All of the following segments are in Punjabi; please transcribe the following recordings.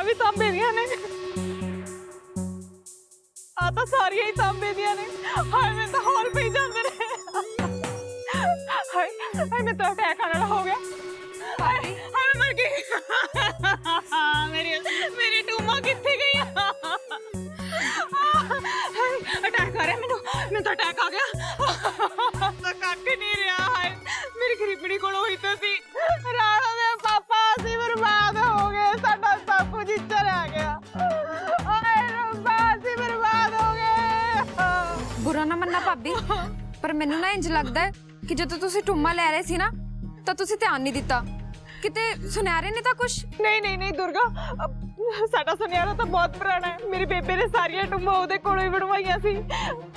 भी तांबे दियां ने। आ तां सारियां ही तांबे दियां ने। हाय मैं तो होल पई जांदे ने। हाय हाय मैं तो अटैक आने वाला हो गया। हाय हाय मैं मर गई। मेरी मेरी टूमा कित्थे गई? हाय अटैक आ रहा है मैनू तो अटैक आ गया। तो कख नहीं रहा। हाय मेरी गरीबड़ी कोल होई तो सी राणा दे पापा असीं बर्बाद हो गए। साडा सब कुछ इच्चा रह गया। हाय रब्बा असीं बर्बाद हो गए। बुरा ना मन्ना भाभी, पर मैनू ना इंज लगदा है कि ਜਦੋਂ ਤੁਸੀਂ ਟੁੰਮਾ ਲੈ ਰਹੇ ਸੀ ਨਾ ਤਾਂ ਤੁਸੀਂ ਧਿਆਨ ਨਹੀਂ ਦਿੱਤਾ। ਕਿਤੇ ਸੁਨਿਆਰੇ ਨੇ ਤਾਂ ਕੁਛ नहीं दुर्गा साडा सुनियारा तो बहुत पुराना है। मेरी बेबे ने सारियां टुम्मा ओदे कोलों ही बनवाईयां सी।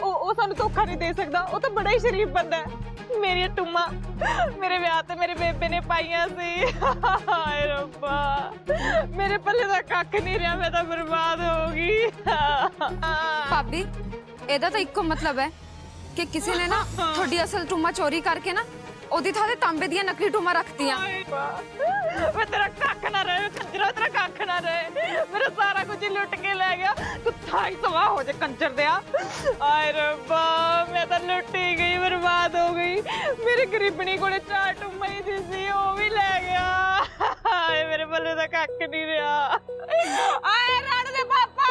ओ सानू धोखा नहीं दे सकदा। ओ तो बड़ा ही शरीफ बंदा है। मेरी टुम्मा मेरे ब्याह ते मेरे बेबे ने पाईयां सी। हाय रब्बा मेरे पल्ले दा कख नहीं रहा। मैं तो बर्बाद हो गई। ਭਾਬੀ ਇਹਦਾ ਤਾਂ ਇੱਕੋ ਮਤਲਬ ਹੈ ਕਿ ਕਿਸੇ ਨੇ ਨਾ ਤੁਹਾਡੀ ਅਸਲ ਟੁੰਮਾ ਚੋਰੀ ਕਰਕੇ ਨਾ ਉਹਦੀ ਥਾਂ ਤੇ ਤਾਂਬੇ ਦੀਆਂ ਨਕਲੀ ਟੁੰਮਾ ਰੱਖਤੀਆਂ। मैं तेरा कख ना रहे कंजरा, तेरा कख ना रहे। मेरा सारा कुछ लुट के ले गया। तू था ही सवा हो जाए कंजर दिया। आए रब्बा मैं तो लुट ही गई, बर्बाद हो गई। मेरी गरीबनी को 4 टुम्मा ही दी सी, वो भी ले गया। आए मेरे बल्ले दा कख नहीं रहा। आए राणा दे पापा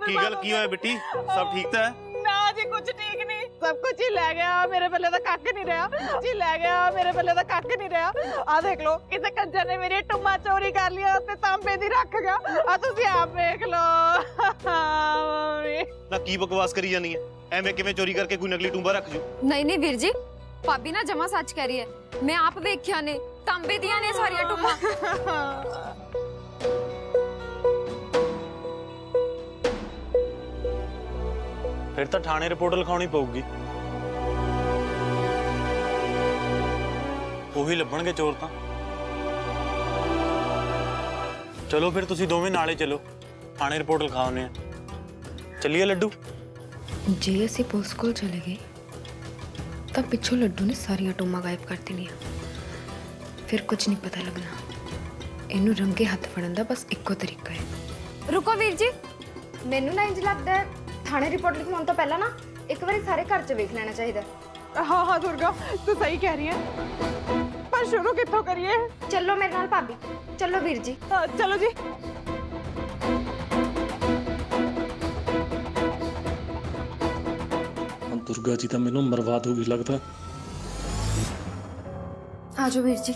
की गल की होया बेटी? सब ठीक तो है? ना जी कुछ ठीक नहीं, सब कुछ ही ले गया। मेरे बल्ले दा कख नहीं रहा जी, ले गया मेरे बल्ले दा कख नहीं रहा। आ देख लो किसी कंजर ने मेरी टुम्मा चोरी कर लिया ते तांबे दी रख गया। आ तुसी आप देख लो। मम्मी ना की बकवास करी जानी है? एवें किवें चोरी करके कोई नकली टुंबा रख जू? ਨਹੀਂ ਨਹੀਂ ਵੀਰ ਜੀ, ਭਾਬੀ ਨਾ ਜਮਾ ਸੱਚ ਕਹਿ ਰਹੀ ਹੈ। ਮੈਂ ਆਪ ਵੇਖਿਆ ਨੇ ਤਾਂਬੇ ਦੀਆਂ ਨੇ ਸਾਰੀਆਂ ਟੁੰਮਾਂ। फिर तो थाने रिपोर्ट लिखानी पऊगी। ਉਹੀ ਲੱਭਣਗੇ ਚੋਰ ਤਾਂ। ਚਲੋ ਫਿਰ ਤੁਸੀਂ ਦੋਵੇਂ ਨਾਲੇ ਚਲੋ, ਥਾਣੇ ਰਿਪੋਰਟ ਲਿਖਾਉਣੇ ਆ। ਚੱਲੀਏ ਲੱਡੂ। ਜੇ ਅਸੀਂ ਪੁਲਿਸ ਕੋਲ ਚਲੇ ਗਏ ਤਾਂ ਪਿੱਛੋਂ ਲੱਡੂ ਨੇ ਸਾਰੀਆਂ ਟੋਮਾਂ ਗਾਇਬ ਕਰ ਦੇਣੀਆਂ। ਫਿਰ ਕੁਝ ਨਹੀਂ ਪਤਾ ਲੱਗਣਾ। ਇਹਨੂੰ ਰੰਗੇ ਹੱਥ ਫੜਨ ਦਾ ਬਸ ਇੱਕੋ ਤਰੀਕਾ ਹੈ। ਰੁਕੋ ਵੀਰ ਜੀ, ਮੈਨੂੰ ਨਾ ਇੰਜ ਲੱਗਦਾ ਹੈ ਥਾਣੇ ਰਿਪੋਰਟ ਲਿਖਵਾਉਣ ਤੋਂ ਪਹਿਲਾਂ ਨਾ ਇੱਕ ਵਾਰੀ ਸਾਰੇ ਘਰ 'ਚ ਵੇਖ ਲੈਣਾ ਚਾਹੀਦਾ। हाँ हाँ दुर्गा तू सही कह रही है, पर शुरू कित्थों करिए? ਚੱਲੋ ਮੇਰੇ ਨਾਲ ਭਾਬੀ, ਚੱਲੋ ਵੀਰ ਜੀ। चलो जी। दुर्गा जी तो मैनू बर्बाद हो गई लगता। ਆ ਜਾਓ ਵੀਰ ਜੀ।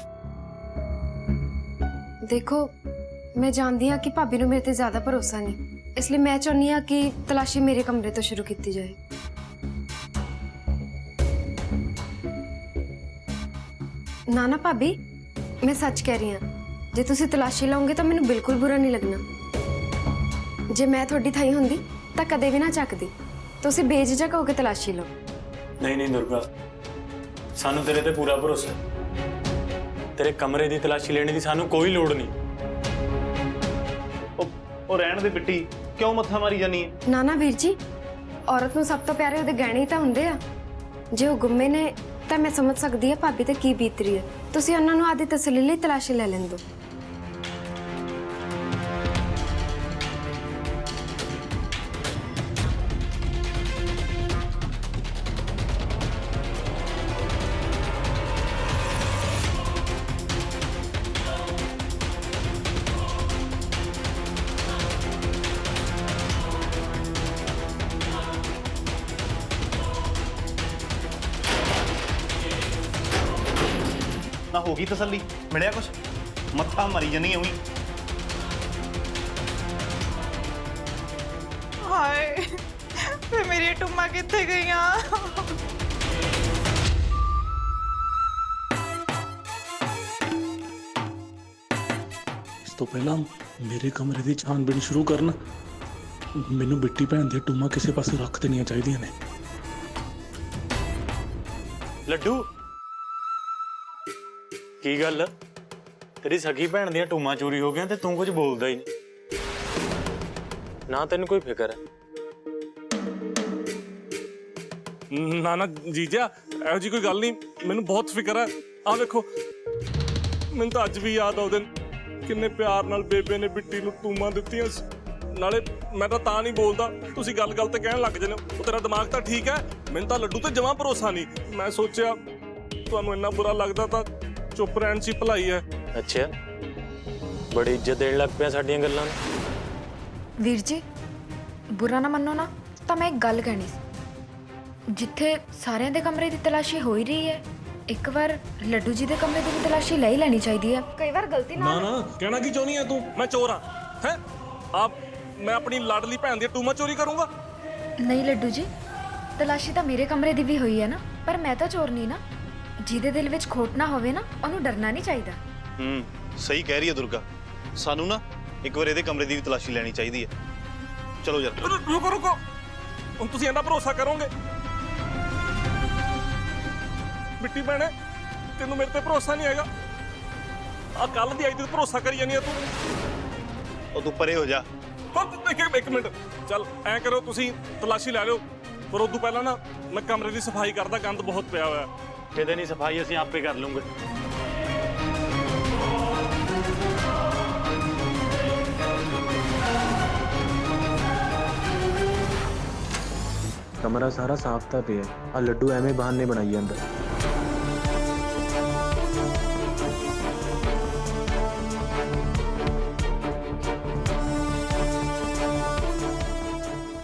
ਦੇਖੋ ਮੈਂ ਜਾਣਦੀ ਹਾਂ ਕਿ ਭਾਬੀ ਨੂੰ ਮੇਰੇ ਤੇ ਜ਼ਿਆਦਾ ਭਰੋਸਾ ਨਹੀਂ, ਇਸ ਲਈ ਮੈਂ ਚਾਹੁੰਦੀ ਹਾਂ ਕਿ ਤਲਾਸ਼ੀ ਮੇਰੇ ਕਮਰੇ ਤੋਂ ਸ਼ੁਰੂ ਕੀਤੀ ਜਾਏ। ਨਾ ਨਾ ਭਾਬੀ, ਮੈਂ ਸੱਚ ਕਹਿ ਰਹੀ ਹਾਂ। ਜੇ ਤੁਸੀਂ ਤਲਾਸ਼ੀ ਲਓਗੇ ਤਾਂ ਮੈਨੂੰ ਬਿਲਕੁਲ ਬੁਰਾ ਨਹੀਂ ਲੱਗਣਾ। ਜੇ ਮੈਂ ਤੁਹਾਡੀ ਥਾਈ ਹੁੰਦੀ ਤਾਂ ਕਦੇ ਵੀ ਨਾ ਚੱਕਦੀ। ਤੁਸੀਂ ਬੇਝਿਜਕ ਹੋ ਕੇ ਤਲਾਸ਼ੀ ਲਓ। ਨਹੀਂ ਨਹੀਂ ਦੁਰਗਾ, ਸਾਨੂੰ ਤੇਰੇ ਤੇ ਪੂਰਾ ਭਰੋਸਾ ਹੈ। ਤੇਰੇ ਕਮਰੇ ਦੀ ਤਲਾਸ਼ੀ ਲੈਣ ਦੀ ਸਾਨੂੰ ਕੋਈ ਲੋੜ ਨਹੀਂ। ਉਹ ਰਹਿਣ ਦੇ ਬਿੱਟੀ, ਕਿਉਂ ਮੱਥਾ ਮਾਰੀ ਜਾਨੀ ਹੈ? ਨਾ ਨਾ ਵੀਰ ਜੀ, ਔਰਤ ਨੂੰ ਸਭ ਤੋਂ ਪਿਆਰੇ ਉਹਦੇ ਗਹਿਣੇ ਹੀ ਤਾਂ ਹੁੰਦੇ ਆ। ਜੇ ਉਹ ਗੁੰਮੇ ਨੇ ਤਾਂ ਮੈਂ ਸਮਝ ਸਕਦੀ ਹਾਂ ਭਾਬੀ ਤੇ ਕੀ ਬੀਤ ਰਹੀ ਹੈ। ਤੁਸੀਂ ਉਹਨਾਂ ਨੂੰ ਆਦੀ ਤਸੱਲੀ ਲਈ ਤਲਾਸ਼ੀ ਲੈ ਲੈਣ ਦਿਓ। ना होगी तसल्ली? मिलिया कुछ? मत्था मारी जानी है उही। हाय फिर मेरी टुम्मा कित्थे गईयां? इस तो पहला मेरे कमरे की छानबीन शुरू करना। मैनू बिट्टी भैन दी टूमा किसी पासे रख देनियां चाहिदियां ने। ਲੱਡੂ ਕੀ ਗੱਲ? ਤੇਰੀ ਸਗੀ ਭੈਣ ਦੀਆਂ ਟੂਮਾਂ ਚੋਰੀ ਹੋ ਗਈਆਂ ਤੇ ਤੂੰ ਕੁਝ ਬੋਲਦਾ ਹੀ ਨਹੀਂ। ਨਾ ਤੈਨੂੰ ਕੋਈ ਫਿਕਰ ਹੈ? ਨਾ ਨਾ ਜੀਜਾ, ਇਹੋ ਜੀ ਕੋਈ ਗੱਲ ਨਹੀਂ। ਮੈਨੂੰ ਬਹੁਤ ਫਿਕਰ ਹੈ। ਆਹ ਵੇਖੋ, ਮੈਨੂੰ ਤਾਂ ਅੱਜ ਵੀ ਯਾਦ ਆ ਉਹ ਦਿਨ ਕਿੰਨੇ ਪਿਆਰ ਨਾਲ ਬੇਬੇ ਨੇ ਬਿੱਟੀ ਨੂੰ ਟੂਮਾਂ ਦਿੱਤੀਆਂ ਸੀ। ਨਾਲੇ ਮੈਂ ਤਾਂ ਨਹੀਂ ਬੋਲਦਾ, ਤੁਸੀਂ ਗੱਲ ਤੇ ਕਹਿਣ ਲੱਗ ਜਾਂਦੇ ਹੋ। ਉਹ ਤੇਰਾ ਦਿਮਾਗ ਤਾਂ ਠੀਕ ਹੈ, ਮੈਨੂੰ ਤਾਂ ਲੱਡੂ ਤੇ ਜਮਾਂ ਭਰੋਸਾ ਨਹੀਂ। ਮੈਂ ਸੋਚਿਆ ਤੁਹਾਨੂੰ ਇੰਨਾ ਬੁਰਾ ਲੱਗਦਾ ਤਾਂ ਚੁੱਪ ਰਹਿਣ 'ਚ ਹੀ ਭਲਾਈ ਹੈ। ਅੱਛਾ, ਬੜੀ ਇੱਜ਼ਤ ਦੇਣ ਲੱਗ ਪਿਆ ਸਾਡੀਆਂ ਗੱਲਾਂ ਨੂੰ। ਵੀਰ ਜੀ ਬੁਰਾ ਨਾ ਮੰਨੋ ਨਾ, ਤਾਂ ਮੈਂ ਇੱਕ ਗੱਲ ਕਹਿਣੀ ਸੀ। ਜਿੱਥੇ ਸਾਰਿਆਂ ਦੇ ਕਮਰੇ ਦੀ ਤਲਾਸ਼ੀ ਹੋ ਹੀ ਰਹੀ ਹੈ, ਇੱਕ ਵਾਰ ਲੱਡੂ ਜੀ ਦੇ ਕਮਰੇ ਦੀ ਵੀ ਤਲਾਸ਼ੀ ਲੈ ਹੀ ਲੈਣੀ ਚਾਹੀਦੀ ਹੈ। ਕਈ ਵਾਰ ਗਲਤੀ ਨਾ ਕਹਿਣਾ ਕੀ ਚਾਹੁੰਦੀ ਆ ਤੂੰ? ਮੈਂ ਚੋਰ ਆ ਹੈ? ਮੈਂ ਆਪਣੀ ਲਾਡਲੀ ਭੈਣ ਦੀ ਟੂਮਾ ਚੋਰੀ ਕਰੂੰਗਾ? ਨਹੀਂ ਲੱਡੂ ਜੀ, ਤਲਾਸ਼ੀ ਤਾਂ ਮੇਰੇ ਕਮਰੇ ਦੀ ਵੀ ਹੋਈ ਹੈ ਨਾ, ਪਰ ਮੈਂ ਤਾਂ ਚੋਰ ਨਹੀਂ ਨਾ। ਜਿਹਦੇ ਦਿਲ ਵਿੱਚ ਖੋਟ ਨਾ ਹੋਵੇ ਨਾ, ਉਹਨੂੰ ਡਰਨਾ ਨਹੀਂ ਚਾਹੀਦਾ। ਸਹੀ ਕਹਿ ਰਹੀ ਹੈ ਦੁਰਗਾ। ਸਾਨੂੰ ਨਾ ਇੱਕ ਵਾਰ ਇਹਦੇ ਕਮਰੇ ਦੀ ਵੀ ਤਲਾਸ਼ੀ ਲੈਣੀ ਚਾਹੀਦੀ ਹੈ। ਚਲੋ ਯਾਰ। ਰੁਕੋ, ਹੁਣ ਤੁਸੀਂ ਇੰਨਾ ਭਰੋਸਾ ਕਰੋਗੇ? ਬਿੱਟੀ ਭੈਣੇ, ਤੈਨੂੰ ਮੇਰੇ ਤੇ ਭਰੋਸਾ ਨਹੀਂ ਹੈਗਾ? ਆ ਕੱਲ ਦੀ ਆਈ ਤੇ ਭਰੋਸਾ ਕਰੀ ਜਾਨੀ ਆ ਤੂੰ। ਉਹ ਤੂੰ ਪਰੇ ਹੋ ਜਾ। ਇੱਕ ਮਿੰਟ, ਚੱਲ ਐ ਕਰੋ, ਤੁਸੀਂ ਤਲਾਸ਼ੀ ਲੈ ਲਿਓ, ਪਰ ਉਦੋਂ ਪਹਿਲਾਂ ਨਾ ਮੈਂ ਕਮਰੇ ਦੀ ਸਫਾਈ ਕਰਦਾ, ਗੰਦ ਬਹੁਤ ਪਿਆ ਹੋਇਆ। ਕਿਤੇ ਨਹੀਂ, ਸਫਾਈ ਅਸੀਂ ਆਪੇ ਕਰ ਲੂੰਗੇ। कमरा सारा साफ था पे आ लड्डू एवें बहाने बनाई जांदा।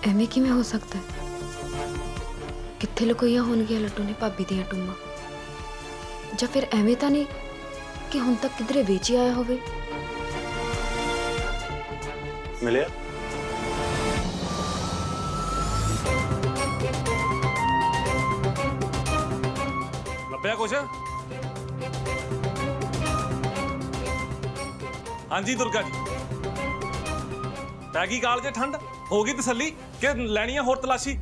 ਐਵੇਂ ਕਿਵੇਂ ਹੋ ਸਕਦਾ ਹੈ? ਕਿੱਥੇ ਲੁਕੋਈਆਂ ਹੋਣਗੀਆਂ ਲੱਡੂ ਨੇ ਭਾਬੀ ਦੀਆਂ ਟੂਮਾਂ? ਜਾਂ ਫਿਰ ਐਵੇਂ ਤਾਂ ਨਹੀਂ ਕਿ ਹੁਣ ਤੱਕ ਕਿਧਰੇ ਵੇਚ ਹੀ ਆਇਆ ਹੋਵੇ? ਮਿਲਿਆ? ਲੱਭਿਆ ਕੁਛ? ਹਾਂਜੀ ਦੁਰਗਾ ਜੀ, ਪੈ ਗਈ ਕਾਲ ਜੇ ਠੰਡ? ਹੋ ਗਈ ਤਸੱਲੀ ਕਿ ਲੈਣੀ ਆ ਹੋਰ ਤਲਾਸ਼ੀ?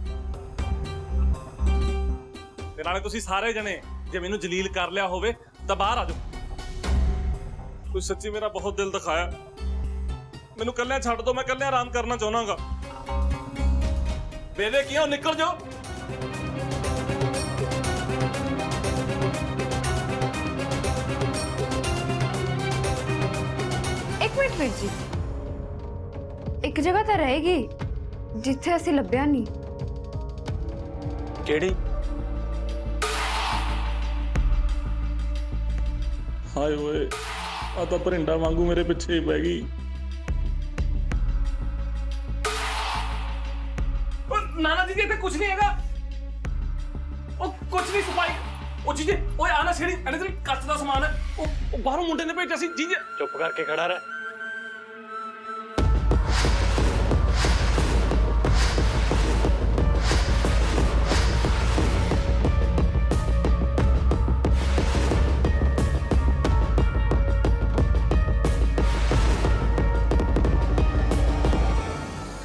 ਤੇ ਨਾਲੇ ਤੁਸੀਂ ਸਾਰੇ ਜਣੇ ਜੇ ਮੈਨੂੰ ਜਲੀਲ ਕਰ ਲਿਆ ਹੋਵੇ ਤਾਂ ਬਾਹਰ ਆ ਜਾਓ। ਤੁਸੀਂ ਸੱਚੀ ਮੇਰਾ ਬਹੁਤ ਦਿਲ ਦਿਖਾਇਆ। ਮੈਨੂੰ ਕੱਲਿਆਂ ਛੱਡ ਦਿਓ, ਮੈਂ ਕੱਲਿਆਂ ਆਰਾਮ ਕਰਨਾ ਚਾਹੁੰਦਾਗਾ। ਬੇਬੇ ਕਿਉਂ ਨਿਕਲ ਜਾਓ। ਇੱਕ ਮਿੰਟ ਵੀਰ ਜੀ, ਇੱਕ ਜਗ੍ਹਾ ਤਾਂ ਰਹੇਗੀ ਜਿੱਥੇ ਅਸੀਂ ਲੱਭਿਆ ਨਹੀਂ। ਕਿਹੜੀ? ਹਾਏ ਓਏ, ਆ ਤਾਂ ਭਰਿੰਡਾ ਵਾਂਗੂ ਮੇਰੇ ਪਿੱਛੇ ਹੀ ਪੈ ਗਈ। ਨਾਨਾ ਜੀ ਇੱਥੇ ਕੁਝ ਨਹੀਂ ਹੈਗਾ। ਉਹ ਕੁਝ ਨਹੀਂ ਸਫਾਈ। ਉਹ ਜੀਜੇ, ਓਏ ਆਣਾ ਛੇੜੀ, ਇਹਨੇ ਤੇ ਕੱਚ ਦਾ ਸਮਾਨ ਹੈ। ਉਹ ਬਾਹਰੋਂ ਮੁੰਡੇ ਨੇ ਭੇਜਿਆ ਸੀ। ਜੀਜੇ ਚੁੱਪ ਕਰਕੇ ਖੜਾ ਰਹਿ।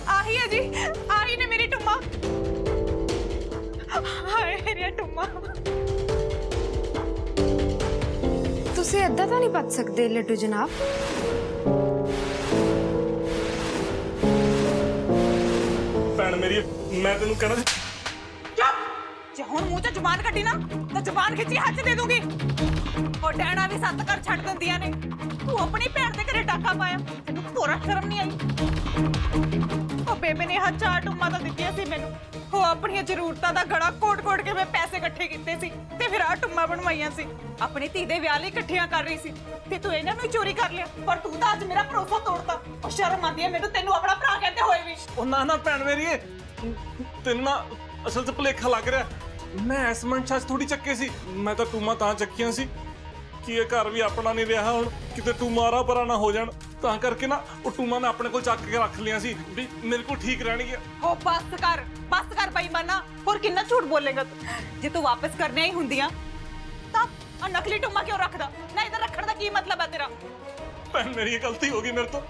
ਆਹੀ ਹੈ ਜੀ, ਆਹੀ ਨੇ ਮੇਰੀ ਟੁੰਮਾ। ਹਾਏ ਮੇਰੀਆਂ ਟੁੰਮਾ। ਤੁਸੀਂ ਏਦਾਂ ਤਾਂ ਨਹੀਂ ਬਚ ਸਕਦੇ ਲੱਡੂ ਜਨਾਬ। ਭੈਣ ਮੇਰੀ, ਮੈਂ ਤੈਨੂੰ ਕਹਿਣਾ ਸੀ। ਜੇ ਹੁਣ ਮੂੰਹ ਚ ਜ਼ੁਬਾਨ ਕੱਢੀ ਨਾ ਤਾਂ ਜ਼ੁਬਾਨ ਖਿੱਚੀ ਹੱਥ ਦੇ ਦੂੰਗੀ। ਉਹ ਡੈਣਾ ਵੀ ਸੱਤ ਘਰ ਛੱਡ ਦਿੰਦੀਆਂ ਨੇ। ਤੂੰ ਆਪਣੀ ਭੈਣ ਦੇ ਘਰੇ ਡਾਕਾ ਪਾਇਆ, ਤੈਨੂੰ ਥੋੜਾ ਸ਼ਰਮ ਨਹੀਂ ਆਈ? ਉਹ ਬੇਬੇ ਨੇ ਹੱਥ ਚਾਰ ਟੁੰਮਾਂ ਤਾਂ ਦਿੱਤੀਆਂ ਸੀ ਮੈਨੂੰ। ਉਹ ਆਪਣੀਆਂ ਜ਼ਰੂਰਤਾਂ ਦਾ ਗੜਾ ਕੋਟ-ਕੋਟ ਕੇ ਮੈਂ ਪੈਸੇ ਇਕੱਠੇ ਕੀਤੇ ਸੀ ਤੇ ਫਿਰ ਆਹ ਟੁੰਮਾਂ ਬਣਵਾਈਆਂ ਸੀ। ਆਪਣੀ ਧੀ ਦੇ ਵਿਆਹ ਲਈ ਇਕੱਠੀਆਂ ਕਰ ਰਹੀ ਸੀ ਤੇ ਤੂੰ ਇਹਨਾਂ ਨੂੰ ਹੀ ਚੋਰੀ ਕਰ ਲਿਆ। ਪਰ ਤੂੰ ਤਾਂ ਅੱਜ ਮੇਰਾ ਭਰੋਸਾ ਤੋੜਤਾ। ਉਹ ਸ਼ਰਮ ਆਉਂਦੀ ਹੈ ਮੈਨੂੰ ਤੈਨੂੰ ਆਪਣਾ ਭਰਾ ਕਹਿੰਦੇ ਹੋਏ ਵੀ। ਉਹ ਨਾ ਭੈਣ ਮੇਰੀ, ਤੈਨੂੰ ਨਾ ਅਸਲ 'ਚ ਭੁਲੇਖਾ ਲੱਗ ਰਿਹਾ। ਮੈਂ ਇਸ ਮਨਸ਼ਾ 'ਚ ਥੋੜੀ ਚੱਕੇ ਸੀ। ਮੈਂ ਤਾਂ ਟੂਮਾਂ ਤਾਂ ਚੱਕੀਆਂ ਸੀ ਕਿ ਇਹ ਘਰ ਵੀ ਆਪਣਾ ਨਹੀਂ ਰਿਹਾ ਹੁਣ, ਕਿਤੇ ਟੂਮਾਂ ਪਰਾਂ ਨਾ ਹੋ ਜਾਣ। ਤਾਂ ਕਰਕੇ ਨਾ ਉਹ ਟੂਮਾਂ ਮੈਂ ਆਪਣੇ ਕੋਲ ਚੱਕ ਕੇ ਰੱਖ ਲਿਆ ਸੀ ਵੀ ਮੇਰੇ ਕੋਲ ਠੀਕ ਰਹਿਣਗੀਆਂ। ਉਹ ਬਸ ਕਰ ਬੇਈਮਾਨਾ। ਹੋਰ ਕਿੰਨਾ ਝੂਠ ਬੋਲੇਗਾ ਤੂੰ? ਜੇ ਤੂੰ ਵਾਪਸ ਕਰਨੇ ਹੀ ਹੁੰਦੀਆਂ ਤਾਂ ਆ ਨਕਲੀ ਟੁੰਮਾ ਕਿਉਂ ਰੱਖਦਾ? ਨਾ ਇਹਦਾ ਰੱਖਣ ਦਾ ਕੀ ਮਤਲਬ ਹੈ ਤੇਰਾ? ਭੈਣ ਮੇਰੀ ਇਹ ਗਲਤੀ ਹੋ ਗਈ ਮੇਰੇ ਤੋਂ,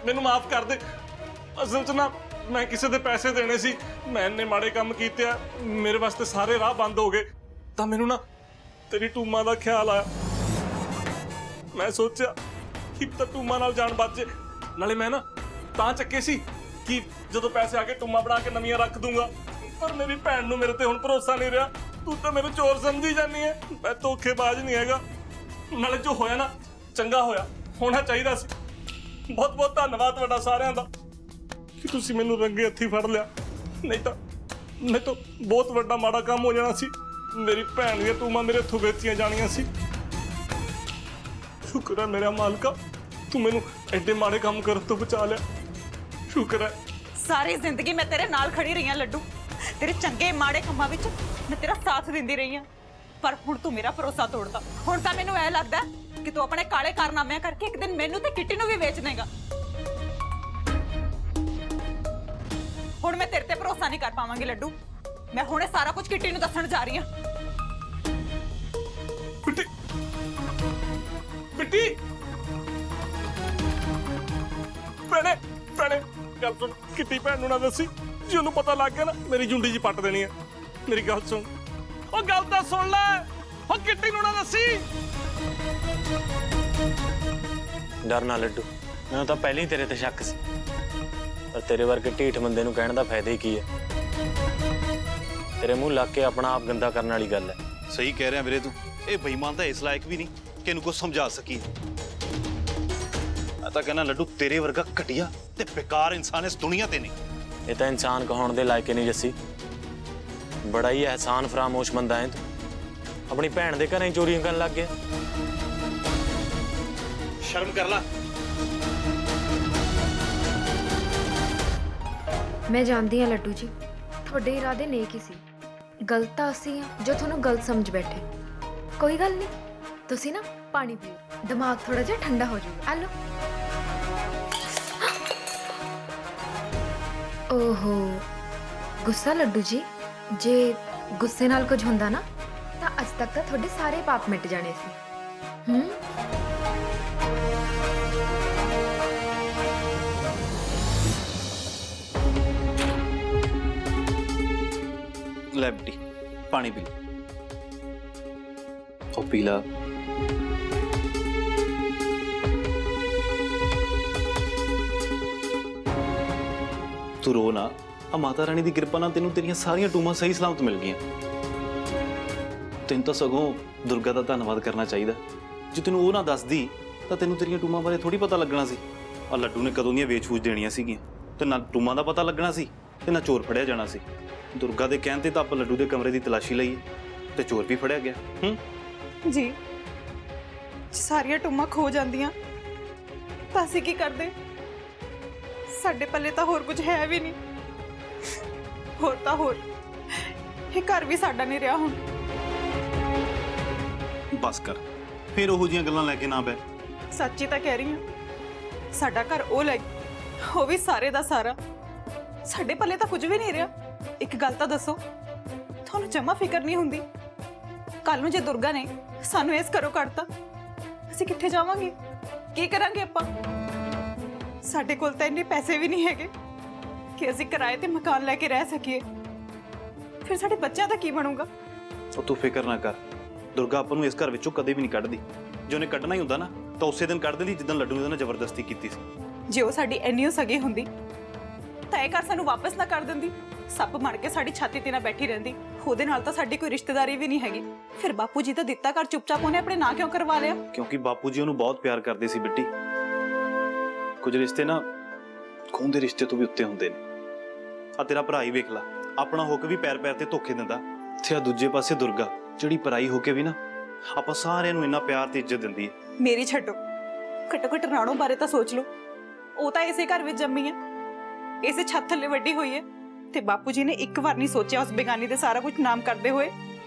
ਮੈਨੂੰ ਮਾਫ ਕਰ ਦੇ। ਅਸਲ 'ਚ ਨਾ ਮੈਂ ਕਿਸੇ ਦੇ ਪੈਸੇ ਦੇਣੇ ਸੀ। ਮੈਂ ਇੰਨੇ ਮਾੜੇ ਕੰਮ ਕੀਤੇ ਆ, ਮੇਰੇ ਵਾਸਤੇ ਸਾਰੇ ਰਾਹ ਬੰਦ ਹੋ ਗਏ। ਤਾਂ ਮੈਨੂੰ ਨਾ ਤੇਰੀ ਟੂਮਾਂ ਦਾ ਖਿਆਲ ਆਇਆ। ਮੈਂ ਸੋਚਿਆ ਕਿ ਤਾਂ ਟੂਮਾਂ ਨਾਲ ਜਾਨ ਬਚ ਜੇ। ਨਾਲੇ ਮੈਂ ਨਾ ਤਾਂ ਚੱਕੇ ਸੀ ਕਿ ਜਦੋਂ ਪੈਸੇ ਆ ਕੇ ਟੂਮਾਂ ਬਣਾ ਕੇ ਨਵੀਆਂ ਰੱਖ ਦੂੰਗਾ। ਪਰ ਮੇਰੀ ਭੈਣ ਨੂੰ ਮੇਰੇ ਤੇ ਹੁਣ ਭਰੋਸਾ ਨਹੀਂ ਰਿਹਾ। ਤੂੰ ਤਾਂ ਮੈਨੂੰ ਚੋਰ ਸਮਝੀ ਜਾਂਦੀ ਹੈ। ਮੈਂ ਧੋਖੇਬਾਜ਼ ਨਹੀਂ ਹੈਗਾ। ਨਾਲੇ ਜੋ ਹੋਇਆ ਨਾ ਚੰਗਾ ਹੋਇਆ, ਹੋਣਾ ਚਾਹੀਦਾ ਸੀ। ਬਹੁਤ ਬਹੁਤ ਧੰਨਵਾਦ ਤੁਹਾਡਾ ਸਾਰਿਆਂ ਦਾ ਕਿ ਤੁਸੀਂ ਮੈਨੂੰ ਰੰਗੇ ਹੱਥੀਂ ਫੜ ਲਿਆ। ਨਹੀਂ ਤਾਂ ਬਹੁਤ ਵੱਡਾ ਮਾੜਾ ਕੰਮ ਹੋ ਜਾਣਾ ਸੀ। ਮੇਰੀ ਭੈਣ ਦੀਆਂ ਟੂਮਾਂ ਮੇਰੇ ਹੱਥੋਂ ਵੇਚੀਆਂ ਜਾਣੀਆਂ ਸੀ। ਸ਼ੁਕਰ ਹੈ ਮੇਰਾ ਮਾਲਕਾ, ਤੂੰ ਮੈਨੂੰ ਐਡੇ ਮਾੜੇ ਕੰਮ ਕਰਨ ਤੋਂ ਬਚਾ ਲਿਆ। ਸ਼ੁਕਰ ਹੈ। ਸਾਰੀ ਜ਼ਿੰਦਗੀ ਮੈਂ ਤੇਰੇ ਨਾਲ ਖੜੀ ਰਹੀ ਹਾਂ ਲੱਡੂ। ਤੇਰੇ ਚੰਗੇ ਮਾੜੇ ਕੰਮਾਂ ਵਿੱਚ ਮੈਂ ਤੇਰਾ ਸਾਥ ਦਿੰਦੀ ਰਹੀ ਹਾਂ, ਪਰ ਹੁਣ ਤੂੰ ਮੇਰਾ ਭਰੋਸਾ ਤੋੜਦਾ। ਹੁਣ ਤਾਂ ਮੈਨੂੰ ਇਹ ਲੱਗਦਾ ਕਿ ਤੂੰ ਆਪਣੇ ਕਾਲੇ ਕਾਰਨਾਮਿਆਂ ਕਰਕੇ ਇੱਕ ਦਿਨ ਮੈਨੂੰ ਤੇ ਕਿੱਟੀ ਨੂੰ ਵੀ ਵੇਚ ਦੇਗਾ। ਹੁਣ ਮੈਂ ਤੇਰੇ ਤੇ ਭਰੋਸਾ ਨਹੀਂ ਕਰ ਪਾਵਾਂਗੀ ਲੱਡੂ। ਮੈਂ ਹੁਣੇ ਸਾਰਾ ਕੁਝ ਕਿੱਟੀ ਨੂੰ ਦੱਸਣ ਜਾ ਰਹੀ ਹਾਂ। ਬਿੱਟੀ ਬਿੱਟੀ ਭੈਣੇ ਗੱਲ ਸੁਣ। ਕਿੱਟੀ ਭੈਣ ਨੂੰ ਨਾ ਦੱਸੀ, ਜੇ ਉਹਨੂੰ ਪਤਾ ਲੱਗ ਗਿਆ ਨਾ ਮੇਰੀ ਜੁੰਡੀ ਜੀ ਪੱਟ ਦੇਣੀ ਹੈ। ਮੇਰੀ ਗੱਲ ਸੁਣ। ਉਹ ਗੱਲ ਤਾਂ ਸੁਣ ਲੈ। ਉਹ ਕਿੱਟੀ ਨੂੰ ਨਾ ਦੱਸੀ। ਡਰ ਨਾ ਲੱਡੂ, ਮੈਨੂੰ ਤਾਂ ਪਹਿਲਾਂ ਹੀ ਤੇਰੇ ਤੇ ਸ਼ੱਕ ਸੀ, ਪਰ ਤੇਰੇ ਵਰਗੇ ਢੀਠ ਬੰਦੇ ਨੂੰ ਕਹਿਣ ਦਾ ਫਾਇਦਾ ਹੀ ਕੀ ਹੈ। ਤੇਰੇ ਮੂੰਹ ਲੱਗ ਕੇ ਆਪਣਾ ਆਪ ਗੰਦਾ ਕਰਨ ਵਾਲੀ ਗੱਲ ਹੈ। ਸਹੀ ਕਹਿ ਰਿਹਾ ਵੀਰੇ ਤੂੰ। ਇਹ ਬੇਈਮਾਨ ਤਾਂ ਇਸ ਲਾਇਕ ਵੀ ਨਹੀਂ ਕਿ ਇਹਨੂੰ ਕੁਝ ਸਮਝਾ ਸਕੀ। ਮੈਂ ਤਾਂ ਕਹਿੰਦਾ ਲੱਡੂ, ਤੇਰੇ ਵਰਗਾ ਘਟੀਆ ਤੇ ਬੇਕਾਰ ਇਨਸਾਨ ਇਸ ਦੁਨੀਆ ਤੇ ਨਹੀਂ। ਇਹ ਤਾਂ ਇਨਸਾਨ ਕਹਾਉਣ ਦੇ ਲਾਇਕ ਹੀ ਨਹੀਂ ਜੱਸੀ। ਬੜਾ ਹੀ ਅਹਿਸਾਨ ਫਰਾਮੋਸ਼ ਬੰਦਾ ਹੈ ਤੂੰ। ਆਪਣੀ ਭੈਣ ਦੇ ਘਰੇ ਚੋਰੀਆਂ ਕਰਨ ਲੱਗ ਗਿਆ। ਸ਼ਰਮ ਕਰ ਲੈ। ਮੈਂ ਜਾਣਦੀ ਹਾਂ ਲੱਡੂ ਜੀ, ਤੁਹਾਡੇ ਇਰਾਦੇ ਨੇਕ ਹੀ ਸੀ। ਗਲਤ ਤਾਂ ਅਸੀਂ ਹਾਂ ਜੋ ਤੁਹਾਨੂੰ ਗਲਤ ਸਮਝ ਬੈਠੇ। ਕੋਈ ਗੱਲ ਨਹੀਂ, ਤੁਸੀਂ ਨਾ ਪਾਣੀ ਪੀਓ, ਦਿਮਾਗ ਥੋੜਾ ਜਿਹਾ ਠੰਡਾ ਹੋ ਜਾਊਗਾ। ਆ ਲਓ। ਓਹੋ, ਗੁੱਸਾ ਲੱਡੂ ਜੀ? ਜੇ ਗੁੱਸੇ ਨਾਲ ਕੁਝ ਹੁੰਦਾ ਨਾ ਤਾਂ ਅੱਜ ਤੱਕ ਤਾਂ ਤੁਹਾਡੇ ਸਾਰੇ ਪਾਪ ਮਿਟ ਜਾਣੇ ਸੀ। ਲੈ ਬਿੱਟੀ, ਪਾਣੀ ਪੀ। ਉਹ ਪੀ ਲਾ। ਤੂੰ ਰੋ ਨਾ। ਆ ਮਾਤਾ ਰਾਣੀ ਦੀ ਕਿਰਪਾ ਨਾਲ ਤੈਨੂੰ ਤੇਰੀਆਂ ਸਾਰੀਆਂ ਟੂਮਾਂ ਸਹੀ ਸਲਾਮਤ ਮਿਲ ਗਈਆਂ। ਤੈਨੂੰ ਤਾਂ ਸਗੋਂ ਦੁਰਗਾ ਦਾ ਧੰਨਵਾਦ ਕਰਨਾ ਚਾਹੀਦਾ। ਜੇ ਤੈਨੂੰ ਉਹ ਨਾ ਦੱਸਦੀ ਤਾਂ ਤੈਨੂੰ ਤੇਰੀਆਂ ਟੂਮਾਂ ਬਾਰੇ ਥੋੜੀ ਪਤਾ ਲੱਗਣਾ ਸੀ। ਆ ਲੱਡੂ ਨੇ ਕਦੋਂ ਦੀਆਂ ਵੇਚ-ਵੂਚ ਦੇਣੀਆਂ ਸੀਗੀਆਂ, ਤੇ ਨਾ ਟੂਮਾਂ ਦਾ ਪਤਾ ਲੱਗਣਾ ਸੀ ਤੇ ਨਾ ਚੋਰ ਫੜਿਆ ਜਾਣਾ ਸੀ। ਦੁਰਗਾ ਦੇ ਕਹਿਣ ਤੇ ਤਾਂ ਆਪਾਂ ਲੱਡੂ ਦੇ ਕਮਰੇ ਦੀ ਤਲਾਸ਼ੀ ਲਈ ਤੇ ਚੋਰ ਵੀ ਫੜਿਆ ਗਿਆ। ਜੀ ਸਾਰੀਆਂ ਟੁੰਮਾਂ ਖੋ ਜਾਂਦੀਆਂ ਤਾਂ ਅਸੀਂ ਕੀ ਕਰਦੇ? ਸਾਡੇ ਪੱਲੇ ਤਾਂ ਹੋਰ ਕੁਝ ਹੈ ਵੀ ਨਹੀਂ। ਹੋਰ ਤਾਂ ਹੋਰ, ਇਹ ਘਰ ਵੀ ਸਾਡਾ ਨਹੀਂ ਰਿਹਾ ਹੁਣ। ਬਸ ਕਰ, ਫਿਰ ਉਹੋ ਜਿਹੀਆਂ ਗੱਲਾਂ ਲੈ ਕੇ ਨਾ ਬੈ। ਸੱਚੀ ਤਾਂ ਕਹਿ ਰਹੀ ਹਾਂ, ਸਾਡਾ ਘਰ ਉਹ ਲੈ, ਉਹ ਵੀ ਸਾਰੇ ਦਾ ਸਾਰਾ। ਸਾਡੇ ਪੱਲੇ ਤਾਂ ਕੁਝ ਵੀ ਨਹੀਂ ਰਿਹਾ। ਇੱਕ ਗੱਲ ਤਾਂ ਦੱਸੋ, ਤੁਹਾਨੂੰ ਜਮਾ ਫਿਕਰ ਨਹੀਂ ਹੁੰਦੀ? ਕੱਲ ਨੂੰ ਜੇ ਦੁਰਗਾ ਨੇ ਸਾਨੂੰ ਇਸ ਘਰੋਂ ਕੱਢਤਾ, ਅਸੀਂ ਕਿੱਥੇ ਜਾਵਾਂਗੇ? ਕੀ ਕਰਾਂਗੇ ਆਪਾਂ? ਸਾਡੇ ਕੋਲ ਤਾਂ ਇੰਨੇ ਪੈਸੇ ਵੀ ਨਹੀਂ ਹੈਗੇ ਕਿ ਅਸੀਂ ਕਿਰਾਏ ਤੇ ਮਕਾਨ ਲੈ ਕੇ ਰਹਿ ਸਕੀਏ। ਫਿਰ ਸਾਡੇ ਬੱਚਿਆਂ ਦਾ ਕੀ ਬਣੂਗਾ? ਉਹ ਤੂੰ ਫਿਕਰ ਨਾ ਕਰ, ਦੁਰਗਾ ਆਪਾਂ ਨੂੰ ਇਸ ਘਰ ਵਿੱਚੋਂ ਕਦੇ ਵੀ ਨਹੀਂ ਕੱਢਦੀ। ਜੇ ਉਹਨੇ ਕੱਢਣਾ ਹੀ ਹੁੰਦਾ ਨਾ ਤਾਂ ਉਸੇ ਦਿਨ ਕੱਢ ਦਿੰਦੀ ਜਿੱਦਣ ਲੱਡੂ ਨੇ ਉਹਦੇ ਨਾਲ ਜ਼ਬਰਦਸਤੀ ਕੀਤੀ ਸੀ। ਜੇ ਉਹ ਸਾਡੀ ਇੰਨੀ ਸਗੀ ਹੁੰਦੀ ਤਾਂ ਇਹ ਘਰ ਸਾਨੂੰ ਵਾਪਸ ਨਾ ਕਰ ਦਿੰਦੀ। ਸੱਪ ਮੜ ਕੇ ਸਾਡੀ ਛਾਤੀ ਤੇ ਨਾ ਬੈਠੀ ਰਹਿੰਦੀ। ਉਹਦੇ ਨਾਲ ਤਾਂ ਸਾਡੀ ਕੋਈ ਰਿਸ਼ਤੇਦਾਰੀ ਵੀ ਨਹੀਂ ਹੈਗੀ। ਫਿਰ ਬਾਪੂ ਜੀ ਦਾ ਦਿੱਤਾ ਘਰ ਚੁੱਪਚਾਪ ਉਹਨੇ ਆਪਣੇ ਨਾਂ ਕਿਉਂ ਕਰਵਾ ਲਿਆ? ਕਿਉਂਕਿ ਬਾਪੂ ਜੀ ਉਹਨੂੰ ਬਹੁਤ ਪਿਆਰ ਕਰਦੇ ਸੀ ਬਿੱਟੀ। ਕੁਝ ਰਿਸ਼ਤੇ ਨਾ ਖੂਨ ਦੇ ਰਿਸ਼ਤੇ ਤੋਂ ਵੀ ਉੱਤੇ ਹੁੰਦੇ ਨੇ। ਆ ਤੇਰਾ ਭਰਾ ਹੀ ਵੇਖ ਲਾ, ਆਪਣਾ ਹੋ ਕੇ ਵੀ ਪੈਰ ਪੈਰ ਤੇ ਧੋਖੇ ਦਿੰਦਾ, ਤੇ ਆ ਦੂਜੇ ਪਾਸੇ ਦੁਰਗਾ ਜਿਹੜੀ ਪਰਾਈ ਹੋ ਕੇ ਵੀ ਨਾ ਆਪਾਂ ਸਾਰਿਆਂ ਨੂੰ ਇੰਨਾ ਪਿਆਰ ਤੇ ਇੱਜ਼ਤ ਦਿੰਦੀ ਹੈ। ਮੇਰੀ ਛੱਡੋ, ਘੱਟੋ ਘੱਟ ਰਾਣੋ ਬਾਰੇ ਤਾਂ ਸੋਚ ਲਓ। ਉਹ ਤਾਂ ਇਸੇ ਘਰ ਵਿੱਚ ਜੰਮੀ ਹੈ, ਇਸੇ ਛੱਤ ਥੱਲੇ ਵੱਡੀ ਹੋਈ ਹੈ, ਤੇ ਬਾਪੂ ਜੀ ਨੇ ਇੱਕ ਵਾਰ ਨਹੀਂ ਸੋਚਿਆ ਉਸ ਬੇਗਾਨੀ ਦੇ ਸਾਰਾ ਕੁਝ ਨਾਮ ਕਰਦੇ ਹੋਏ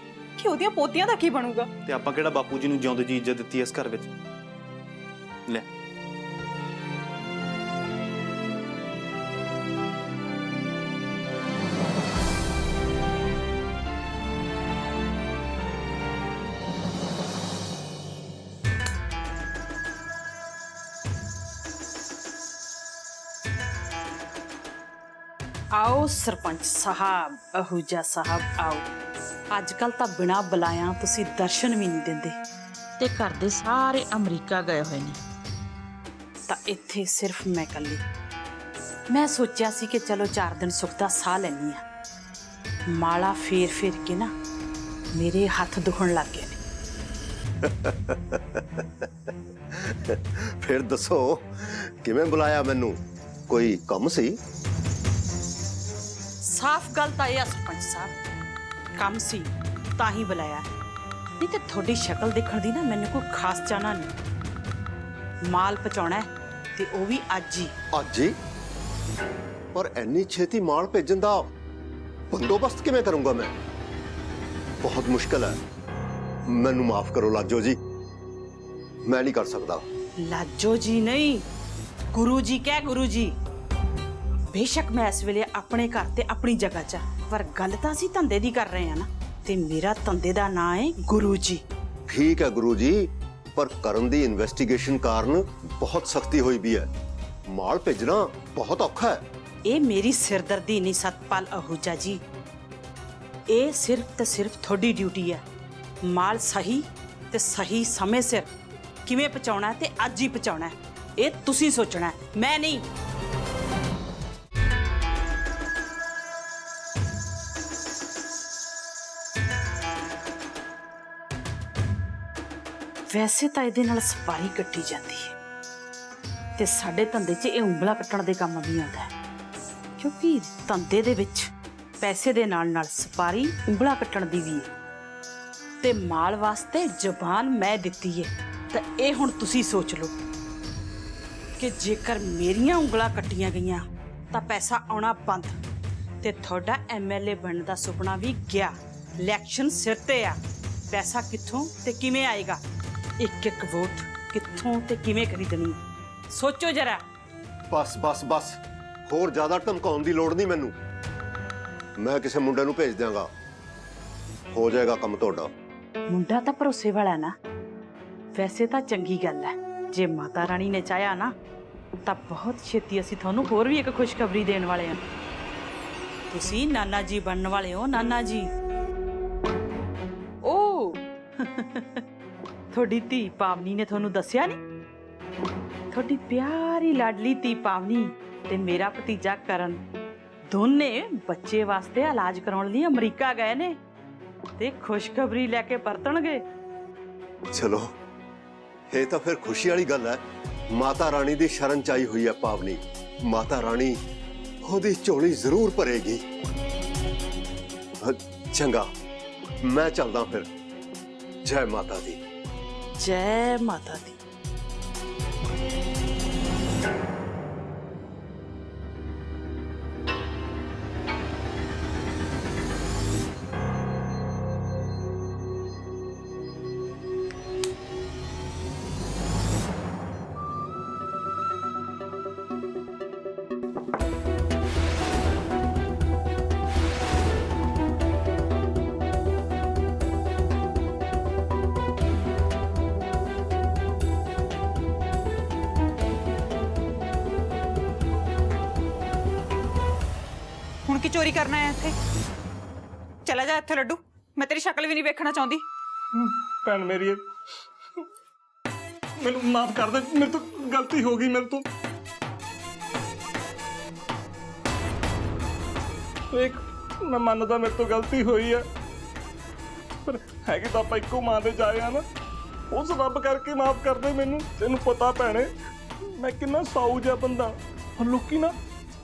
ਕਿ ਉਹਦੀਆਂ ਪੋਤੀਆਂ ਦਾ ਕੀ ਬਣੂਗਾ। ਤੇ ਆਪਾਂ ਕਿਹੜਾ ਬਾਪੂ ਜੀ ਨੂੰ ਜਿਉਂਦੇ ਜੀ ਇੱਜ਼ਤ ਦਿੱਤੀ ਇਸ ਘਰ ਵਿੱਚ? ਲੈ आओ सरपंच साहब, आहूजा साहब आओ। अजकल तो बिना बुलाया तुसी दर्शन भी नहीं देंदे ते घर दे सारे अमरीका गए हुए ने, तां इत्थे सिर्फ मैं कल्ली। मैं सोचा सी कि चलो 4 दिन सुख दा साह लैनी आ। माला फेर फेर के ना मेरे हाथ दुखण लग गए ने। ਫਿਰ ਦੱਸੋ ਕਿਵੇਂ ਬੁਲਾਇਆ ਮੈਨੂੰ? ਕੋਈ ਕੰਮ ਸੀ? ਸਾਫ਼ ਗੱਲ ਤਾਂ ਇਹ ਆ ਸਰਪੰਚ ਸਾਹਿਬ, ਕੰਮ ਸੀ ਤਾਂ ਹੀ ਬੁਲਾਇਆ। ਨਹੀਂ ਤੇ ਤੁਹਾਡੀ ਸ਼ਕਲ ਦੇਖਣ ਦੀ ਨਾ ਮੈਨੂੰ ਕੋਈ ਖਾਸ ਚਾਹਨਾ ਨਹੀਂ। ਮਾਲ ਪਹੁੰਚਾਉਣਾ ਹੈ ਤੇ ਉਹ ਵੀ ਅੱਜ ਹੀ। ਅੱਜ ਹੀ? ਪਰ ਇੰਨੀ ਛੇਤੀ ਮਾਲ ਭੇਜਣ ਦਾ ਬੰਦੋਬਸਤ ਕਿਵੇਂ ਕਰੂੰਗਾ ਮੈਂ? ਬਹੁਤ ਮੁਸ਼ਕਲ ਹੈ। ਮੈਨੂੰ ਮਾਫ ਕਰੋ ਲਾਜੋ ਜੀ, ਮੈਂ ਨਹੀਂ ਕਰ ਸਕਦਾ। ਲਾਜੋ ਜੀ ਨਹੀਂ, ਗੁਰੂ ਜੀ ਕਹਿ, ਗੁਰੂ ਜੀ। ਬੇਸ਼ੱਕ ਮੈਂ ਇਸ ਵੇਲੇ ਆਪਣੇ ਘਰ ਤੇ ਆਪਣੀ ਜਗ੍ਹਾ 'ਚ, ਪਰ ਗੱਲ ਤਾਂ ਅਸੀਂ ਧੰਦੇ ਦੀ ਕਰ ਰਹੇ ਹਾਂ ਨਾ, ਤੇ ਮੇਰਾ ਧੰਦੇ ਦਾ ਨਾਂ ਹੈ ਗੁਰੂ ਜੀ। ਠੀਕ ਹੈ ਗੁਰੂ ਜੀ, ਪਰ ਕਰਨ ਦੀ ਇਨਵੈਸਟੀਗੇਸ਼ਨ ਕਾਰਨ ਬਹੁਤ ਸਖਤੀ ਹੋਈ ਵੀ ਹੈ। ਮਾਲ ਭੇਜਣਾ ਬਹੁਤ ਔਖਾ ਹੈ। ਇਹ ਮੇਰੀ ਸਿਰਦਰਦੀ ਨਹੀਂ ਸਤਪਾਲ ਅਹੂਜਾ ਜੀ, ਇਹ ਸਿਰਫ ਤੇ ਸਿਰਫ ਤੁਹਾਡੀ ਡਿਊਟੀ ਹੈ। ਮਾਲ ਸਹੀ ਤੇ ਸਹੀ ਸਮੇਂ ਸਿਰ ਕਿਵੇਂ ਪਹੁੰਚਾਉਣਾ ਤੇ ਅੱਜ ਹੀ ਪਹੁੰਚਾਉਣਾ, ਇਹ ਤੁਸੀਂ ਸੋਚਣਾ, ਮੈਂ ਨਹੀਂ। ਵੈਸੇ ਤਾਂ ਇਹਦੇ ਨਾਲ ਸਪਾਰੀ ਕੱਟੀ ਜਾਂਦੀ ਹੈ ਤੇ ਸਾਡੇ ਧੰਦੇ 'ਚ ਇਹ ਉਂਗਲਾਂ ਕੱਟਣ ਦੇ ਕੰਮ ਵੀ ਆਉਂਦਾ ਹੈ, ਕਿਉਂਕਿ ਧੰਦੇ ਦੇ ਵਿੱਚ ਪੈਸੇ ਦੇ ਨਾਲ ਨਾਲ ਸਪਾਰੀ ਉਂਗਲਾਂ ਕੱਟਣ ਦੀ ਵੀ ਹੈ। ਤੇ ਮਾਲ ਵਾਸਤੇ ਜ਼ੁਬਾਨ ਮੈਂ ਦਿੱਤੀ ਹੈ, ਤਾਂ ਇਹ ਹੁਣ ਤੁਸੀਂ ਸੋਚ ਲਓ ਕਿ ਜੇਕਰ ਮੇਰੀਆਂ ਉਂਗਲਾਂ ਕੱਟੀਆਂ ਗਈਆਂ ਤਾਂ ਪੈਸਾ ਆਉਣਾ ਬੰਦ ਤੇ ਤੁਹਾਡਾ ਐਮਐਲਏ ਬਣਨ ਦਾ ਸੁਪਨਾ ਵੀ ਗਿਆ। ਇਲੈਕਸ਼ਨ ਸਿਰ ਤੇ ਆ, ਪੈਸਾ ਕਿੱਥੋਂ ਤੇ ਕਿਵੇਂ ਆਏਗਾ? ਇੱਕ ਇੱਕ ਵੋਟ ਕਿੱਥੋਂ ਤੇ ਕਿਵੇਂ ਖਰੀਦਣੀ? ਸੋਚੋ ਜਰਾ। ਬਸ ਬਸ ਬਸ, ਹੋਰ ਜ਼ਿਆਦਾ ਧਮਕਾਉਣ ਦੀ ਲੋੜ ਨਹੀਂ ਮੈਨੂੰ। ਮੈਂ ਕਿਸੇ ਮੁੰਡੇ ਨੂੰ ਭੇਜ ਦਿਆਂਗਾ, ਹੋ ਜਾਏਗਾ ਕੰਮ ਤੁਹਾਡਾ। ਮੁੰਡਾ ਤਾਂ ਭਰੋਸੇ ਵਾਲਾ ਨਾ। ਵੈਸੇ ਤਾਂ ਚੰਗੀ ਗੱਲ ਹੈ, ਜੇ ਮਾਤਾ ਰਾਣੀ ਨੇ ਚਾਹਿਆ ਨਾ ਤਾਂ ਬਹੁਤ ਛੇਤੀ ਅਸੀਂ ਤੁਹਾਨੂੰ ਹੋਰ ਵੀ ਇੱਕ ਖੁਸ਼ਖਬਰੀ ਦੇਣ ਵਾਲੇ ਹਾਂ। ਤੁਸੀਂ ਨਾਨਾ ਜੀ ਬਣਨ ਵਾਲੇ ਹੋ, ਨਾਨਾ ਜੀ। ਓ ਤੁਹਾਡੀ ਧੀ ਪਾਵਨੀ ਨੇ ਤੁਹਾਨੂੰ ਦੱਸਿਆ ਨਹੀਂ? ਤੁਹਾਡੀ ਪਿਆਰੀ ਲਾਡਲੀ ਧੀ ਪਾਵਨੀ ਤੇ ਮੇਰਾ ਭਤੀਜਾ ਕਰਨ ਦੋਨੇ ਬੱਚੇ ਵਾਸਤੇ ਇਲਾਜ ਕਰਾਉਣ ਲਈ ਅਮਰੀਕਾ ਗਏ ਨੇ ਤੇ ਖੁਸ਼ਖਬਰੀ ਲੈ ਕੇ ਪਰਤਣਗੇ। ਚਲੋ ਇਹ ਤਾਂ ਫਿਰ ਖੁਸ਼ੀ ਵਾਲੀ ਗੱਲ ਹੈ। ਮਾਤਾ ਰਾਣੀ ਦੀ ਸ਼ਰਨ ਚਾਈ ਹੋਈ ਹੈ ਪਾਵਨੀ। ਮਾਤਾ ਰਾਣੀ ਉਹਦੀ ਝੋਲੀ ਜ਼ਰੂਰ ਭਰੇਗੀ। ਚੰਗਾ, ਮੈਂ ਚੱਲਦਾ ਫਿਰ। ਜੈ ਮਾਤਾ ਦੀ। ਜੈ ਮਾਤਾ ਦੀ। ਹੁਣ ਕੀ ਚੋਰੀ ਕਰਨਾ ਹੈ ਇੱਥੇ? ਚਲਾ ਜਾ ਇੱਥੇ ਲੱਡੂ, ਮੈਂ ਤੇਰੀ ਸ਼ਕਲ ਵੀ ਨਹੀਂ ਵੇਖਣਾ ਚਾਹੁੰਦੀ। ਭੈਣ ਮੇਰੀ, ਮੈਨੂੰ ਮਾਫ ਕਰ ਦੇ, ਮੇਰੇ ਤੋਂ ਗਲਤੀ ਹੋ ਗਈ। ਮੇਰੇ ਤੋਂ ਇੱਕ ਮੈਂ ਮੰਨਦਾ ਮੇਰੇ ਤੋਂ ਗਲਤੀ ਹੋਈ ਹੈ, ਪਰ ਹੈਗੇ ਤਾਂ ਆਪਾਂ ਇੱਕੋ ਮਾਂ ਦੇ ਜਾਏ ਆ ਨਾ। ਉਸ ਰੱਬ ਕਰਕੇ ਮਾਫ ਕਰ ਦੇ ਮੈਨੂੰ। ਤੈਨੂੰ ਪਤਾ ਭੈਣੇ, ਮੈਂ ਕਿੰਨਾ ਸਾਊ ਜਿਹਾ ਬੰਦਾ, ਹੁਣ ਲੋਕੀ ਨਾ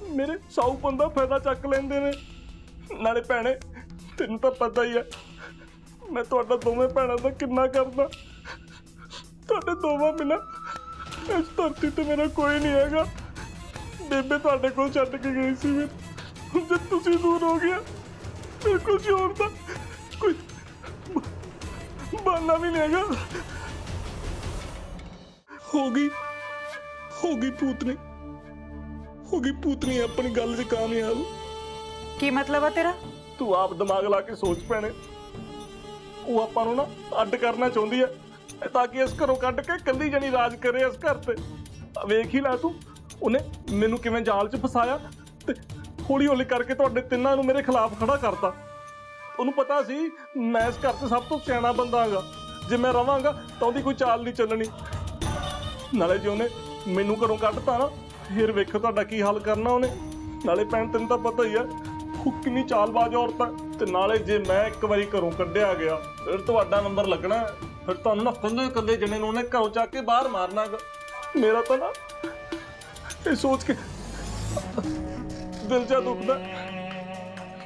ਮੇਰੇ ਸਾਊਪਨ ਦਾ ਫਾਇਦਾ ਚੱਕ ਲੈਂਦੇ ਨੇ। ਨਾਲੇ ਭੈਣੇ ਤੈਨੂੰ ਤਾਂ ਪਤਾ ਹੀ ਹੈ ਮੈਂ ਤੁਹਾਡਾ ਦੋਵੇਂ ਭੈਣਾਂ ਦਾ ਕਿੰਨਾ ਕਰਦਾ। ਤੁਹਾਡੇ ਦੋਵਾਂ ਬਿਨਾਂ ਇਸ ਧਰਤੀ ਤੇ ਮੇਰਾ ਕੋਈ ਨਹੀਂ ਹੈਗਾ। ਬੇਬੇ ਤੁਹਾਡੇ ਕੋਲ ਛੱਡ ਕੇ ਗਈ ਸੀ ਮੈਨੂੰ, ਹੁਣ ਜਦ ਤੁਸੀਂ ਦੂਰ ਹੋ ਗਿਆ ਮੇਰੇ ਕੋਲ ਹੋਰ ਤਾਂ ਕੋਈ ਬਹਾਨਾ ਵੀ ਨਹੀਂ ਹੈਗਾ। ਹੋ ਗਈ ਭੂਤਨੀ, ਹੋ ਗਈ ਭੂਤਨੀ ਆਪਣੀ ਗੱਲ 'ਚ ਕਾਮਯਾਬ। ਕੀ ਮਤਲਬ ਆ ਤੇਰਾ? ਤੂੰ ਆਪ ਦਿਮਾਗ ਲਾ ਕੇ ਸੋਚ ਭੈਣੇ। ਉਹ ਆਪਾਂ ਨੂੰ ਨਾ ਅੱਡ ਕਰਨਾ ਚਾਹੁੰਦੀ ਹੈ ਤਾਂ ਕਿ ਇਸ ਘਰੋਂ ਕੱਢ ਕੇ ਕੱਲੀ ਜਣੀ ਰਾਜ ਕਰੇ ਇਸ ਘਰ ਤੇ। ਵੇਖ ਹੀ ਲੈ ਤੂੰ, ਉਹਨੇ ਮੈਨੂੰ ਕਿਵੇਂ ਜਾਲ 'ਚ ਫਸਾਇਆ ਤੇ ਹੌਲੀ ਹੌਲੀ ਕਰਕੇ ਤੁਹਾਡੇ ਤਿੰਨਾਂ ਨੂੰ ਮੇਰੇ ਖਿਲਾਫ ਖੜਾ ਕਰਤਾ। ਉਹਨੂੰ ਪਤਾ ਸੀ ਮੈਂ ਇਸ ਘਰ 'ਚ ਸਭ ਤੋਂ ਸਿਆਣਾ ਬੰਦਾ ਹੈਗਾ, ਜੇ ਮੈਂ ਰਵਾਂਗਾ ਤਾਂ ਉਹਦੀ ਕੋਈ ਚਾਲ ਨਹੀਂ ਚੱਲਣੀ। ਨਾਲੇ ਜੇ ਉਹਨੇ ਮੈਨੂੰ ਘਰੋਂ ਕੱਢਤਾ ਨਾ, ਫਿਰ ਵੇਖੋ ਤੁਹਾਡਾ ਕੀ ਹਾਲ ਕਰਨਾ ਉਹਨੇ। ਨਾਲੇ ਭੈਣ ਤੈਨੂੰ ਤਾਂ ਪਤਾ ਹੀ ਆ ਉਹ ਕਿੰਨੀ ਚਾਲਬਾਜ਼ ਔਰਤ ਹੈ, ਤੇ ਨਾਲੇ ਜੇ ਮੈਂ ਇੱਕ ਵਾਰੀ ਘਰੋਂ ਕੱਢਿਆ ਗਿਆ ਫਿਰ ਤੁਹਾਡਾ ਨੰਬਰ ਲੱਗਣਾ। ਫਿਰ ਤੁਹਾਨੂੰ ਨਾ ਕੱਲੇ ਕੱਲੇ ਜਣੇ ਨੂੰ ਉਹਨੇ ਘਰੋਂ ਚੱਕ ਕੇ ਬਾਹਰ ਮਾਰਨਾ ਗਾ। ਮੇਰਾ ਤਾਂ ਨਾ ਇਹ ਸੋਚ ਕੇ ਦਿਲ ਜਾ ਦੁਖਦਾ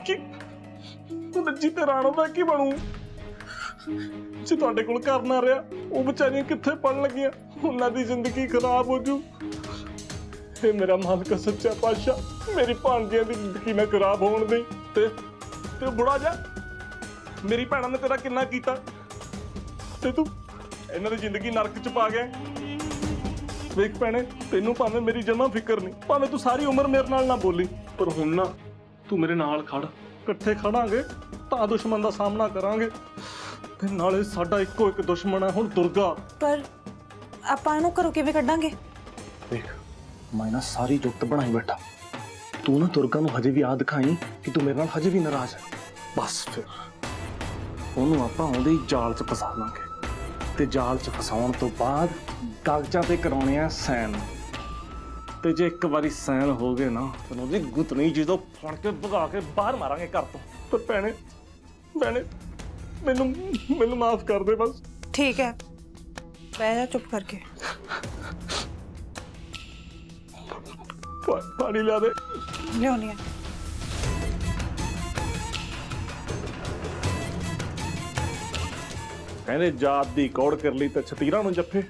ਕਿ ਰੱਜੀ ਤੇ ਰਾਣੋ ਦਾ ਕੀ ਬਣੂ ਜੇ ਤੁਹਾਡੇ ਕੋਲ ਘਰ ਨਾ ਰਿਹਾ। ਉਹ ਵਿਚਾਰੀਆਂ ਕਿੱਥੇ ਪੜਨ ਲੱਗੀਆਂ, ਉਹਨਾਂ ਦੀ ਜ਼ਿੰਦਗੀ ਖਰਾਬ ਹੋ ਜੂ। ਇਹ ਮੇਰਾ ਮਾਲਕ ਸੱਚਾ ਪਾਤਸ਼ਾਹ ਮੇਰੀ ਭਾਂਜੀਆਂ ਦੀ ਜ਼ਿੰਦਗੀ ਨਾ ਖਰਾਬ ਹੋਣ ਦੇ। ਤੇ ਬੁੜਾ ਜਾ ਮੇਰੀ ਭੈਣਾਂ ਨੇ ਤੇਰਾ ਕਿੰਨਾ ਕੀਤਾ ਤੇ ਤੂੰ ਇਹਨਾਂ ਦੀ ਜ਼ਿੰਦਗੀ ਨਰਕ ਚ ਪਾ ਗਿਆ। ਵੇਖ ਭੈਣੇ, ਤੈਨੂੰ ਭਾਵੇਂ ਮੇਰੀ ਜਮਾਂ ਫਿਕਰ ਨਹੀਂ, ਭਾਵੇਂ ਤੂੰ ਸਾਰੀ ਉਮਰ ਮੇਰੇ ਨਾਲ ਨਾ ਬੋਲੀ, ਪਰ ਹੁਣ ਨਾ ਤੂੰ ਮੇਰੇ ਨਾਲ ਖੜ। ਇਕੱਠੇ ਖੜਾਂਗੇ ਤਾਂ ਦੁਸ਼ਮਣ ਦਾ ਸਾਹਮਣਾ ਕਰਾਂਗੇ। ਤੇ ਨਾਲੇ ਸਾਡਾ ਇੱਕੋ ਇੱਕ ਦੁਸ਼ਮਣ ਹੈ ਹੁਣ, ਦੁਰਗਾ। ਪਰ ਆਪਾਂ ਇਹਨੂੰ ਘਰੋਂ ਕਿਵੇਂ ਕੱਢਾਂਗੇ? ਦੇਖ ਮੈਂ ਨਾ ਸਾਰੀ ਜੁਗਤ ਬਣਾਈ ਬੈਠਾ। ਤੂੰ ਨਾ ਦੁਰਗਾ ਨੂੰ ਹਜੇ ਵੀ ਆ ਦਿਖਾਈ ਕਿ ਤੂੰ ਮੇਰੇ ਨਾਲ ਹਜੇ ਵੀ ਨਾਰਾਜ਼ ਹੈ। ਬਸ ਫਿਰ ਉਹਨੂੰ ਆਪਾਂ ਉਹਦੇ ਹੀ ਜਾਲ 'ਚ ਫਸਾ ਲਾਂਗੇ ਤੇ ਜਾਲ 'ਚ ਫਸਾਉਣ ਤੋਂ ਬਾਅਦ ਕਾਗਜ਼ਾਂ ਤੇ ਕਰਾਉਣੇ ਆ ਸਾਈਨ। ਤੇ ਜੇ ਇੱਕ ਵਾਰੀ ਸਾਈਨ ਹੋ ਗਏ ਨਾ ਤੈਨੂੰ ਉਹਦੀ ਗੁੱਤਨੀ ਜਦੋਂ ਫੜ ਕੇ ਭਗਾ ਕੇ ਬਾਹਰ ਮਾਰਾਂਗੇ ਘਰ ਤੋਂ। ਪਰ ਭੈਣੇ ਮੈਨੂੰ ਮਾਫ ਕਰ ਦੇ ਬਸ। ਠੀਕ ਹੈ, ਬਹਿ ਜਾ ਚੁੱਪ ਕਰਕੇ। ਪਾਣੀ ਲਿਆ ਦੇ। ਲਿਆਉਣੀ ਆ। ਕਹਿੰਦੇ ਜਾਤ ਦੀ ਕੌੜ ਕਰ ਲਈ ਤਾਂ ਛਤੀਰਾਂ ਨੂੰ ਜੱਫੇ।